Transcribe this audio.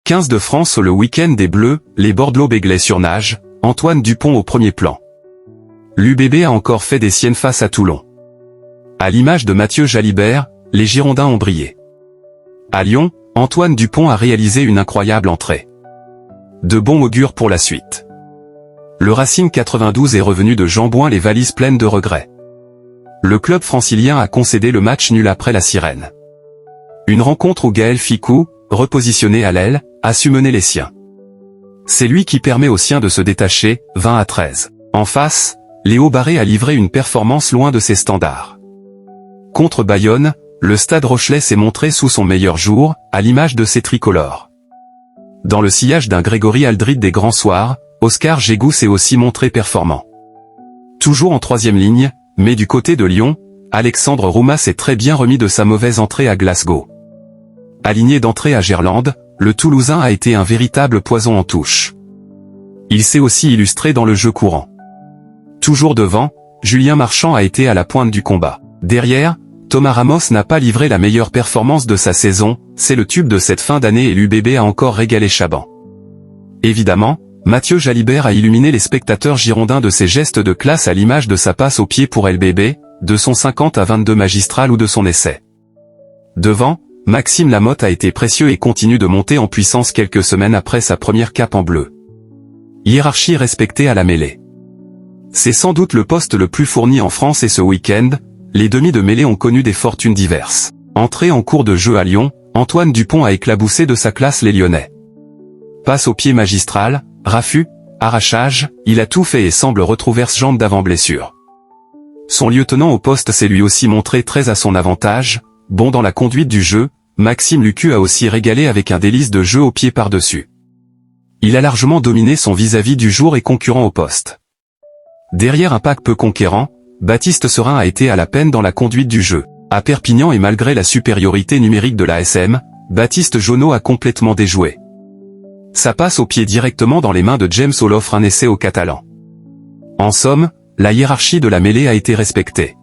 15 de France le week-end des Bleus, les Bordeaux-Béglais surnagent, Antoine Dupont au premier plan. L'UBB a encore fait des siennes face à Toulon. À l'image de Mathieu Jalibert, les Girondins ont brillé. À Lyon, Antoine Dupont a réalisé une incroyable entrée. De bon augure pour la suite. Le Racing 92 est revenu de Jambouin les valises pleines de regrets. Le club francilien a concédé le match nul après la sirène. Une rencontre où Gaël Fickou, repositionné à l'aile, a su mener les siens. C'est lui qui permet aux siens de se détacher, 20-13. En face, Léo Barré a livré une performance loin de ses standards. Contre Bayonne, le Stade Rochelais s'est montré sous son meilleur jour, à l'image de ses tricolores. Dans le sillage d'un Grégory Aldrit des grands soirs, Oscar Gégou s'est aussi montré performant. Toujours en troisième ligne, mais du côté de Lyon, Alexandre Roumas s'est très bien remis de sa mauvaise entrée à Glasgow. Aligné d'entrée à Gerland, le Toulousain a été un véritable poison en touche. Il s'est aussi illustré dans le jeu courant. Toujours devant, Julien Marchand a été à la pointe du combat. Derrière, Thomas Ramos n'a pas livré la meilleure performance de sa saison, c'est le tube de cette fin d'année et l'UBB a encore régalé Chaban. Évidemment, Mathieu Jalibert a illuminé les spectateurs girondins de ses gestes de classe à l'image de sa passe au pied pour LBB, de son 50-22 magistral ou de son essai. Devant, Maxime Lamotte a été précieux et continue de monter en puissance quelques semaines après sa première cape en bleu. Hiérarchie respectée à la mêlée. C'est sans doute le poste le plus fourni en France et ce week-end, les demi de mêlée ont connu des fortunes diverses. Entré en cours de jeu à Lyon, Antoine Dupont a éclaboussé de sa classe les Lyonnais. Passe au pied magistral, raffut, arrachage, il a tout fait et semble retrouver ce jambe d'avant blessure. Son lieutenant au poste s'est lui aussi montré très à son avantage, bon dans la conduite du jeu, Maxime Lucu a aussi régalé avec un délice de jeu au pied par-dessus. Il a largement dominé son vis-à-vis du jour et concurrent au poste. Derrière un pack peu conquérant, Baptiste Serin a été à la peine dans la conduite du jeu. À Perpignan et malgré la supériorité numérique de l'ASM, Baptiste Jonot a complètement déjoué. Ça passe au pied directement dans les mains de James Hall offre un essai au Catalan. En somme, la hiérarchie de la mêlée a été respectée.